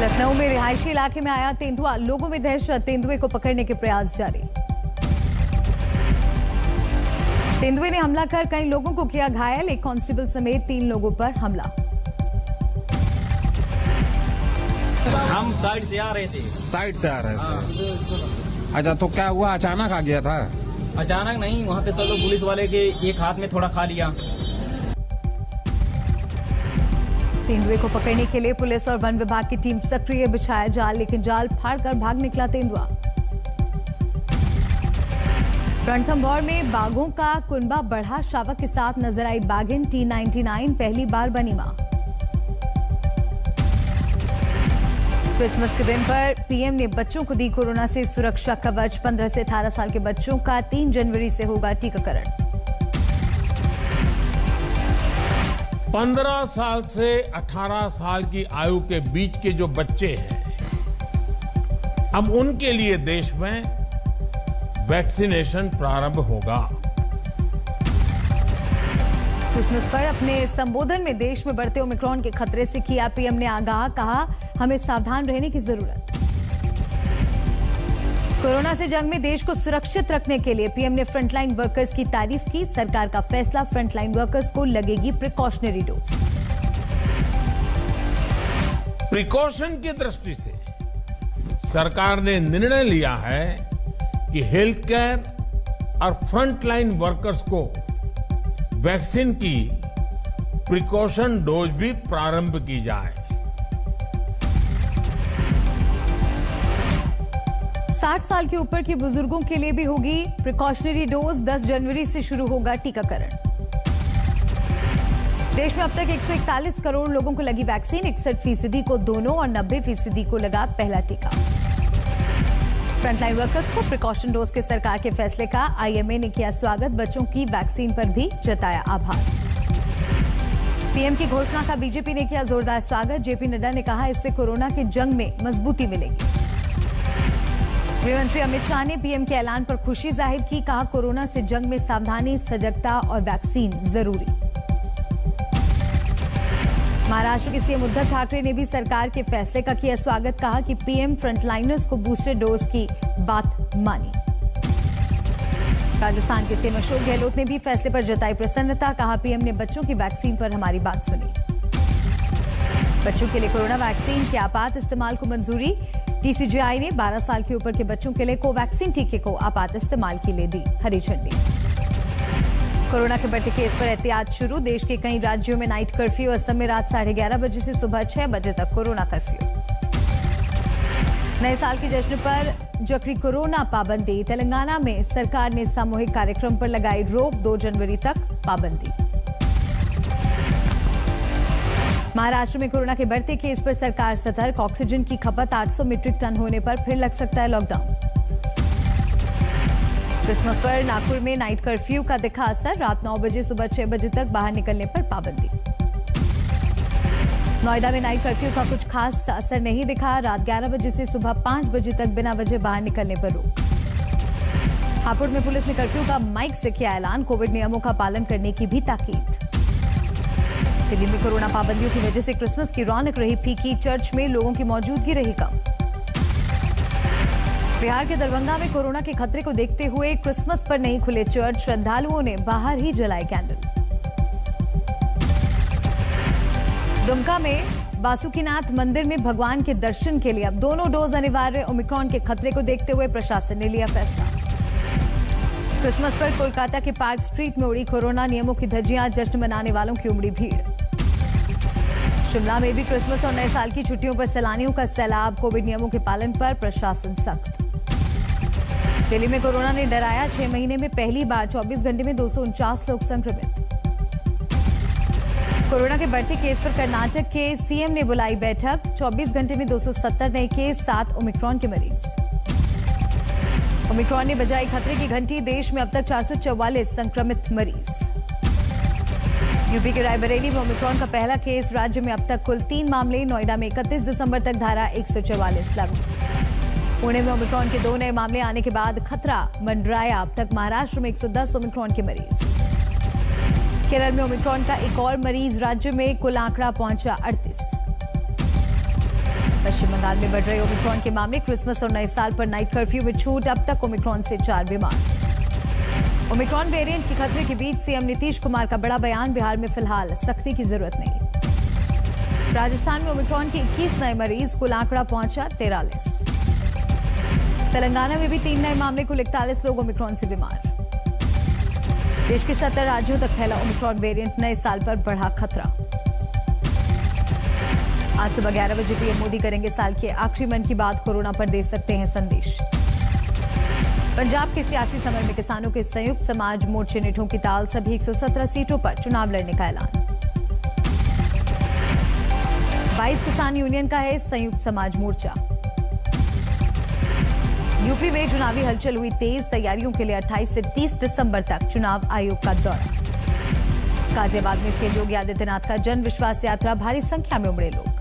लखनऊ में रिहायशी इलाके में आया तेंदुआ, लोगों में दहशत, तेंदुए को पकड़ने के प्रयास जारी। तेंदुए ने हमला कर कई लोगों को किया घायल, एक कांस्टेबल समेत 3 लोगों पर हमला। हम साइड से आ रहे थे। अच्छा, तो क्या हुआ, अचानक आ गया था? अचानक नहीं, वहाँ पे सब लोग पुलिस वाले के एक हाथ में थोड़ा खा लिया। तेंदुए को पकड़ने के लिए पुलिस और वन विभाग की टीम सक्रिय, बिछाया जाल, लेकिन जाल फाड़कर भाग निकला तेंदुआ। रणथंभौर में बाघों का कुनबा बढ़ा, शावक के साथ नजर आई बाघिन T99, पहली बार बनी मां। क्रिसमस के दिन पर पीएम ने बच्चों को दी कोरोना से सुरक्षा कवच, 15 से 18 साल के बच्चों का 3 जनवरी से होगा टीकाकरण। 15 साल से 18 साल की आयु के बीच के जो बच्चे हैं, अब उनके लिए देश में वैक्सीनेशन प्रारंभ होगा। क्रिसमस पर अपने संबोधन में देश में बढ़ते ओमिक्रॉन के खतरे से किया पीएम ने आगाह, कहा हमें सावधान रहने की जरूरत। कोरोना से जंग में देश को सुरक्षित रखने के लिए पीएम ने फ्रंटलाइन वर्कर्स की तारीफ की, सरकार का फैसला, फ्रंटलाइन वर्कर्स को लगेगी प्रिकॉशनरी डोज। प्रिकॉशन की दृष्टि से सरकार ने निर्णय लिया है कि हेल्थ केयर और फ्रंटलाइन वर्कर्स को वैक्सीन की प्रिकॉशन डोज भी प्रारंभ की जाए। 60 साल के ऊपर के बुजुर्गों के लिए भी होगी प्रिकॉशनरी डोज, 10 जनवरी से शुरू होगा टीकाकरण। देश में अब तक 141 करोड़ लोगों को लगी वैक्सीन, 61% को दोनों और 90% को लगा पहला टीका। फ्रंटलाइन वर्कर्स को प्रिकॉशन डोज के सरकार के फैसले का आईएमए ने किया स्वागत, बच्चों की वैक्सीन पर भी जताया आभार। पीएम की घोषणा का बीजेपी ने किया जोरदार स्वागत, जेपी नड्डा ने कहा इससे कोरोना के जंग में मजबूती मिलेगी। गृहमंत्री अमित शाह ने पीएम के ऐलान पर खुशी जाहिर की, कहा कोरोना से जंग में सावधानी, सजगता और वैक्सीन जरूरी। महाराष्ट्र के सीएम उद्धव ठाकरे ने भी सरकार के फैसले का किया स्वागत, कहा कि पीएम फ्रंटलाइनर्स को बूस्टर डोज की बात मानी। राजस्थान के सीएम अशोक गहलोत ने भी फैसले पर जताई प्रसन्नता, कहा पीएम ने बच्चों की वैक्सीन पर हमारी बात सुनी। बच्चों के लिए कोरोना वैक्सीन के आपात इस्तेमाल को मंजूरी, टीसीजीआई ने 12 साल के ऊपर के बच्चों के लिए कोवैक्सीन टीके को आपात इस्तेमाल के लिए दी हरी झंडी। कोरोना के बढ़ते केस पर एहतियात शुरू, देश के कई राज्यों में नाइट कर्फ्यू, असम में रात 11:30 बजे से सुबह 6 बजे तक कोरोना कर्फ्यू। नए साल के जश्न पर जकड़ी कोरोना पाबंदी, तेलंगाना में सरकार ने सामूहिक कार्यक्रम पर लगाई रोक, 2 जनवरी तक पाबंदी। महाराष्ट्र में कोरोना के बढ़ते केस पर सरकार सतर्क, ऑक्सीजन की खपत 800 मीट्रिक टन होने पर फिर लग सकता है लॉकडाउन। क्रिसमस पर नागपुर में नाइट कर्फ्यू का दिखा असर, रात 9 बजे सुबह 6 बजे तक बाहर निकलने पर पाबंदी। नोएडा में नाइट कर्फ्यू का कुछ खास असर नहीं दिखा, रात 11 बजे से सुबह 5 बजे तक बिना वजह बाहर निकलने पर रोक। हापुड़ में पुलिस ने कर्फ्यू का माइक से किया ऐलान, कोविड नियमों का पालन करने की भी ताकीद। दिल्ली में कोरोना पाबंदियों की वजह से क्रिसमस की रौनक रही फीकी, चर्च में लोगों की मौजूदगी रही कम। बिहार के दरभंगा में कोरोना के खतरे को देखते हुए क्रिसमस पर नहीं खुले चर्च, श्रद्धालुओं ने बाहर ही जलाए कैंडल। दुमका में बासुकीनाथ मंदिर में भगवान के दर्शन के लिए अब दोनों डोज अनिवार्य, ओमिक्रॉन के खतरे को देखते हुए प्रशासन ने लिया फैसला। क्रिसमस पर कोलकाता के पार्क स्ट्रीट में उड़ी कोरोना नियमों की धज्जियां, जश्न मनाने वालों की उमड़ी भीड़। शिमला में भी क्रिसमस और नए साल की छुट्टियों पर सैलानियों का सैलाब, कोविड नियमों के पालन पर प्रशासन सख्त। दिल्ली में कोरोना ने डराया, 6 महीने में पहली बार 24 घंटे में 249 लोग संक्रमित। कोरोना के बढ़ते केस पर कर्नाटक के सीएम ने बुलाई बैठक, 24 घंटे में 270 नए केस, 7 ओमिक्रॉन के मरीज। ओमिक्रॉन ने बजाई खतरे की घंटी, देश में अब तक 444 संक्रमित मरीज। यूपी के रायबरेली में ओमिक्रॉन का पहला केस, राज्य में अब तक कुल 3 मामले, नोएडा में 31 दिसंबर तक धारा 144 लागू। पुणे में ओमिक्रॉन के 2 नए मामले आने के बाद खतरा मंडराया, अब तक महाराष्ट्र में 110 ओमिक्रॉन के मरीज। केरल में ओमिक्रॉन का एक और मरीज, राज्य में कुल आंकड़ा पहुंचा 38। पश्चिम बंगाल में बढ़ रहे ओमिक्रॉन के मामले, क्रिसमस और नए साल पर नाइट कर्फ्यू में छूट, अब तक ओमिक्रॉन से 4 बीमार। ओमिक्रॉन वेरिएंट के खतरे के बीच सीएम नीतीश कुमार का बड़ा बयान, बिहार में फिलहाल सख्ती की जरूरत नहीं। राजस्थान में ओमिक्रॉन के 21 नए मरीज, कुल आंकड़ा पहुंचा 43। तेलंगाना में भी 3 नए मामले, कुल 41 लोग ओमिक्रॉन से बीमार। देश के 70 राज्यों तक फैला ओमिक्रॉन वेरिएंट, नए साल पर बढ़ा खतरा। आज सुबह 11 बजे पीएम मोदी करेंगे साल के आखिरी मन की बात, कोरोना पर दे सकते हैं संदेश। पंजाब के सियासी समर में किसानों के संयुक्त समाज मोर्चे ने ठोकी ताल, सभी 117 सीटों पर चुनाव लड़ने का ऐलान। 22 किसान यूनियन का है संयुक्त समाज मोर्चा। यूपी में चुनावी हलचल हुई तेज, तैयारियों के लिए 28 से 30 दिसंबर तक चुनाव आयोग का दौरा। गाजियाबाद में सीएम योगी आदित्यनाथ का जन विश्वास यात्रा, भारी संख्या में उमड़े लोग।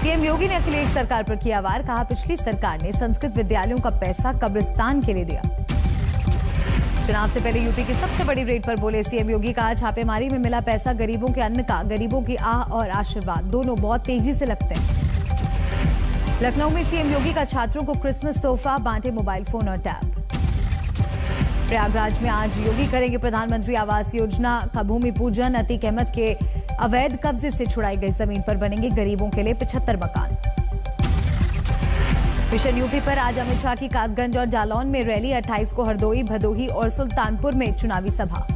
सीएम योगी ने अखिलेश सरकार पर किया वार, कहा पिछली सरकार ने संस्कृत विद्यालयों का पैसा कब्रिस्तान के लिए दिया। चुनाव से पहले यूपी की सबसे बड़ी रेड पर बोले सीएम योगी, कहा छापेमारी में मिला पैसा गरीबों के अन्न का, गरीबों की आह और आशीर्वाद दोनों बहुत तेजी से लगते हैं। लखनऊ में सीएम योगी का छात्रों को क्रिसमस तोहफा, बांटे मोबाइल फोन और टैब। प्रयागराज में आज योगी करेंगे प्रधानमंत्री आवास योजना का भूमि पूजन, अतीक अहमद के अवैध कब्जे से छुड़ाई गई जमीन पर बनेंगे गरीबों के लिए 75 मकान। मिशन यूपी पर आज अमित शाह की कासगंज और जालौन में रैली, 28 को हरदोई, भदोही और सुल्तानपुर में चुनावी सभा।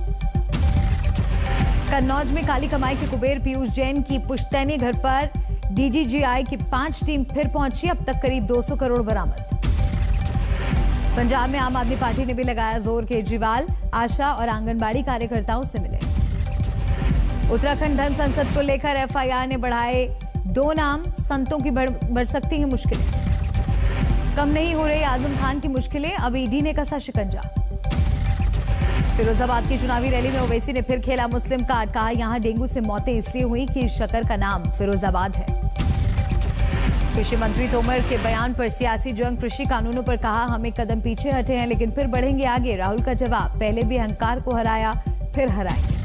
कन्नौज में काली कमाई के कुबेर पीयूष जैन की पुश्तैनी घर पर डीजीजीआई की 5 टीम फिर पहुंची, अब तक करीब 200 करोड़ बरामद। पंजाब में आम आदमी पार्टी ने भी लगाया जोर, केजरीवाल आशा और आंगनबाड़ी कार्यकर्ताओं से मिले। उत्तराखंड धर्म संसद को लेकर एफआईआर ने बढ़ाए 2 नाम, संतों की बढ़ सकती हैं मुश्किलें। कम नहीं हो रही आजम खान की मुश्किलें, अब ईडी ने कसा शिकंजा। फिरोजाबाद की चुनावी रैली में ओवैसी ने फिर खेला मुस्लिम कार्ड, कहा यहां डेंगू से मौतें इसलिए हुई कि शक्कर का नाम फिरोजाबाद है। कृषि मंत्री तोमर के बयान पर सियासी जंग, कृषि कानूनों पर कहा हम एक कदम पीछे हटे हैं लेकिन फिर बढ़ेंगे आगे। राहुल का जवाब, पहले भी अहंकार को हराया फिर हराएंगे।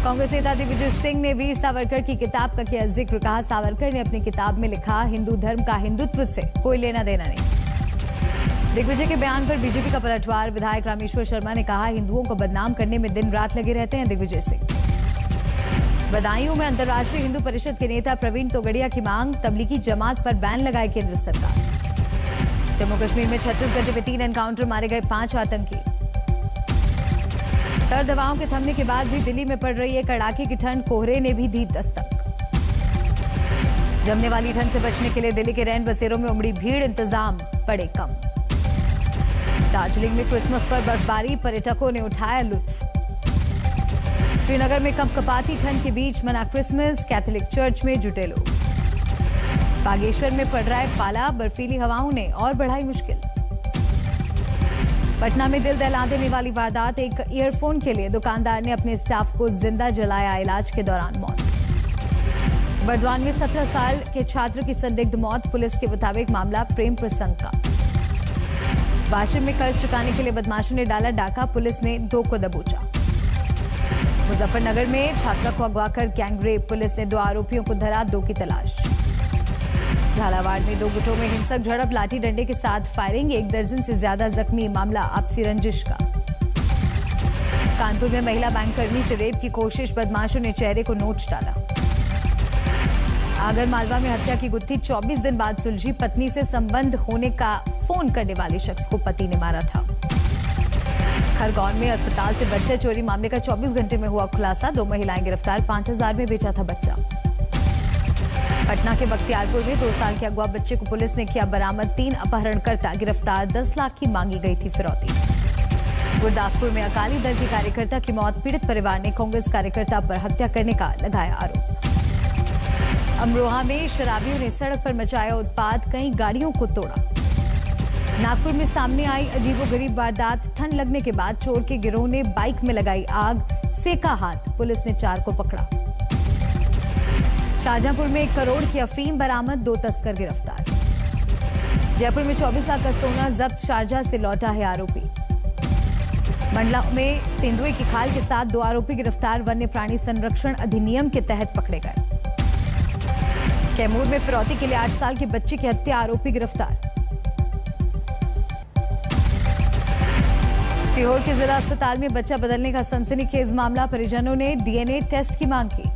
कांग्रेस नेता दिग्विजय सिंह ने वीर सावरकर की किताब का किया जिक्र, कहा सावरकर ने अपनी किताब में लिखा हिंदू धर्म का हिंदुत्व से कोई लेना देना नहीं। दिग्विजय के बयान पर बीजेपी का पलटवार, विधायक रामेश्वर शर्मा ने कहा हिंदुओं को बदनाम करने में दिन रात लगे रहते हैं दिग्विजय सिंह। बदायूं में अंतर्राष्ट्रीय हिंदू परिषद के नेता प्रवीण तोगड़िया की मांग, तबलीगी जमात पर बैन लगाए केंद्र सरकार। जम्मू कश्मीर में 36 घंटे में 3 एनकाउंटर, मारे गए 5 आतंकी। सर्द हवाओं के थमने के बाद भी दिल्ली में पड़ रही है कड़ाके की ठंड, कोहरे ने भी दी दस्तक। जमने वाली ठंड से बचने के लिए दिल्ली के रैन बसेरों में उमड़ी भीड़, इंतजाम पड़े कम। दार्जिलिंग में क्रिसमस पर बर्फबारी, पर्यटकों ने उठाया लुत्फ। श्रीनगर में कंपकपाती ठंड के बीच मना क्रिसमस, कैथोलिक चर्च में जुटे लोग। बागेश्वर में पड़ रहा है पाला, बर्फीली हवाओं ने और बढ़ाई मुश्किल। पटना में दिल दहला देने वाली वारदात, एक ईयरफोन के लिए दुकानदार ने अपने स्टाफ को जिंदा जलाया, इलाज के दौरान मौत। बर्दवान में 17 साल के छात्र की संदिग्ध मौत, पुलिस के मुताबिक मामला प्रेम प्रसंग का। वाशिम में कर्ज चुकाने के लिए बदमाशों ने डाला डाका, पुलिस ने 2 को दबोचा। मुजफ्फरनगर में छात्रा को अगवाकर गैंगरेप, पुलिस ने 2 आरोपियों को धरा, 2 की तलाश। झालावाड़ में 2 गुटों में हिंसक झड़प, लाठी डंडे के साथ फायरिंग, 1 दर्जन से ज्यादा जख्मी, मामला आपसी रंजिश का। कानपुर में महिला बैंककर्मी से रेप की कोशिश, बदमाशों ने चेहरे को नोच डाला। आगर मालवा में हत्या की गुत्थी 24 दिन बाद सुलझी, पत्नी से संबंध होने का फोन करने वाले शख्स को पति ने मारा था। खरगोन में अस्पताल से बच्चा चोरी मामले का 24 घंटे में हुआ खुलासा, 2 महिलाएं गिरफ्तार, 5000 में बेचा था बच्चा। पटना के बख्तियारपुर में 2 साल के अगवा बच्चे को पुलिस ने किया बरामद, 3 अपहरणकर्ता गिरफ्तार, 10 लाख की मांगी गई थी फिरौती। गुरदासपुर में अकाली दल की कार्यकर्ता की मौत, पीड़ित परिवार ने कांग्रेस कार्यकर्ता पर हत्या करने का लगाया आरोप। अमरोहा में शराबियों ने सड़क पर मचाया उत्पात, कई गाड़ियों को तोड़ा। नागपुर में सामने आई अजीबोगरीब वारदात, ठंड लगने के बाद चोर के गिरोह ने बाइक में लगाई आग, सेका हाथ, पुलिस ने 4 को पकड़ा। शाहजहांपुर में 1 करोड़ की अफीम बरामद, 2 तस्कर गिरफ्तार। जयपुर में 24 लाख का सोना जब्त, शारजाह से लौटा है आरोपी। मंडला में तेंदुए की खाल के साथ 2 आरोपी गिरफ्तार, वन्य प्राणी संरक्षण अधिनियम के तहत पकड़े गए। कैमूर में फिरौती के लिए 8 साल के बच्चे की हत्या, आरोपी गिरफ्तार। सीहोर के जिला अस्पताल में बच्चा बदलने का सनसनीखेज मामला, परिजनों ने डीएनए टेस्ट की मांग की।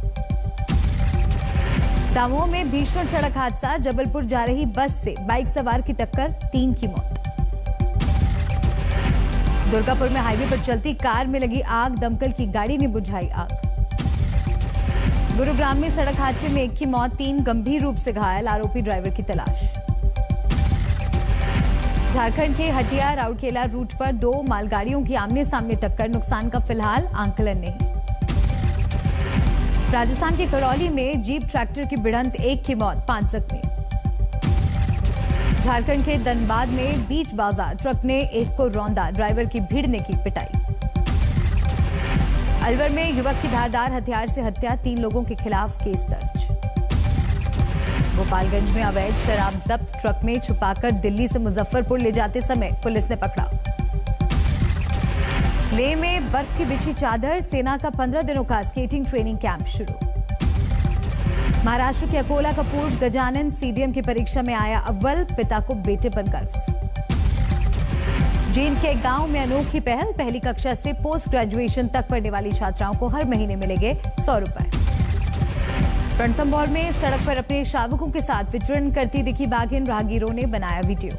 दमोह में भीषण सड़क हादसा, जबलपुर जा रही बस से बाइक सवार की टक्कर, 3 की मौत। दुर्गापुर में हाईवे पर चलती कार में लगी आग, दमकल की गाड़ी ने बुझाई आग। गुरुग्राम में सड़क हादसे में 1 की मौत, 3 गंभीर रूप से घायल, आरोपी ड्राइवर की तलाश। झारखंड के हटिया राउरकेला रूट पर 2 मालगाड़ियों की आमने सामने टक्कर, नुकसान का फिलहाल आंकलन नहीं। राजस्थान के करौली में जीप ट्रैक्टर की भिड़ंत, 1 की मौत, 5 जख्मी। झारखंड के धनबाद में बीच बाजार ट्रक ने एक को रौंदा, ड्राइवर की भीड़ ने की पिटाई। अलवर में युवक की धारदार हथियार से हत्या, 3 लोगों के खिलाफ केस दर्ज। गोपालगंज में अवैध शराब जब्त, ट्रक में छुपाकर दिल्ली से मुजफ्फरपुर ले जाते समय पुलिस ने पकड़ा। लेह में बर्फ की बिछी चादर, सेना का 15 दिनों का स्केटिंग ट्रेनिंग कैंप शुरू। महाराष्ट्र के अकोला का पूर्व गजानन सीडीएम की परीक्षा में आया अव्वल, पिता को बेटे पर गर्व। जींद के गांव में अनोखी पहल, पहली कक्षा से पोस्ट ग्रेजुएशन तक पढ़ने वाली छात्राओं को हर महीने मिलेंगे 100 रुपए। रणथंभौर में सड़क पर अपने शावकों के साथ विचरण करती दिखी बाघिन, राहगीरों ने बनाया वीडियो।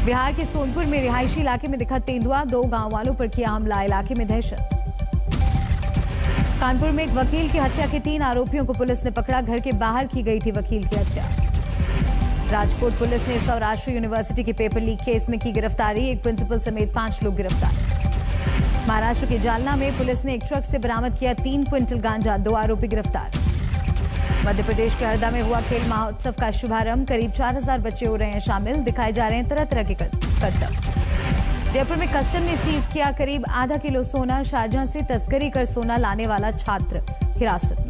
बिहार के सोनपुर में रिहायशी इलाके में दिखा तेंदुआ, 2 गांव वालों पर किया हमला, इलाके में दहशत। कानपुर में एक वकील की हत्या के 3 आरोपियों को पुलिस ने पकड़ा, घर के बाहर की गई थी वकील की हत्या। राजकोट पुलिस ने सौराष्ट्र यूनिवर्सिटी के पेपर लीक केस में की गिरफ्तारी, एक प्रिंसिपल समेत 5 लोग गिरफ्तार। महाराष्ट्र के जालना में पुलिस ने एक ट्रक से बरामद किया 3 क्विंटल गांजा, 2 आरोपी गिरफ्तार। मध्य प्रदेश के हरदा में हुआ खेल महोत्सव का शुभारंभ, करीब 4000 बच्चे हो रहे हैं शामिल, दिखाए जा रहे हैं तरह तरह के करतब। जयपुर में कस्टम ने सीज किया करीब आधा किलो सोना, शारजाह से तस्करी कर सोना लाने वाला छात्र हिरासत में।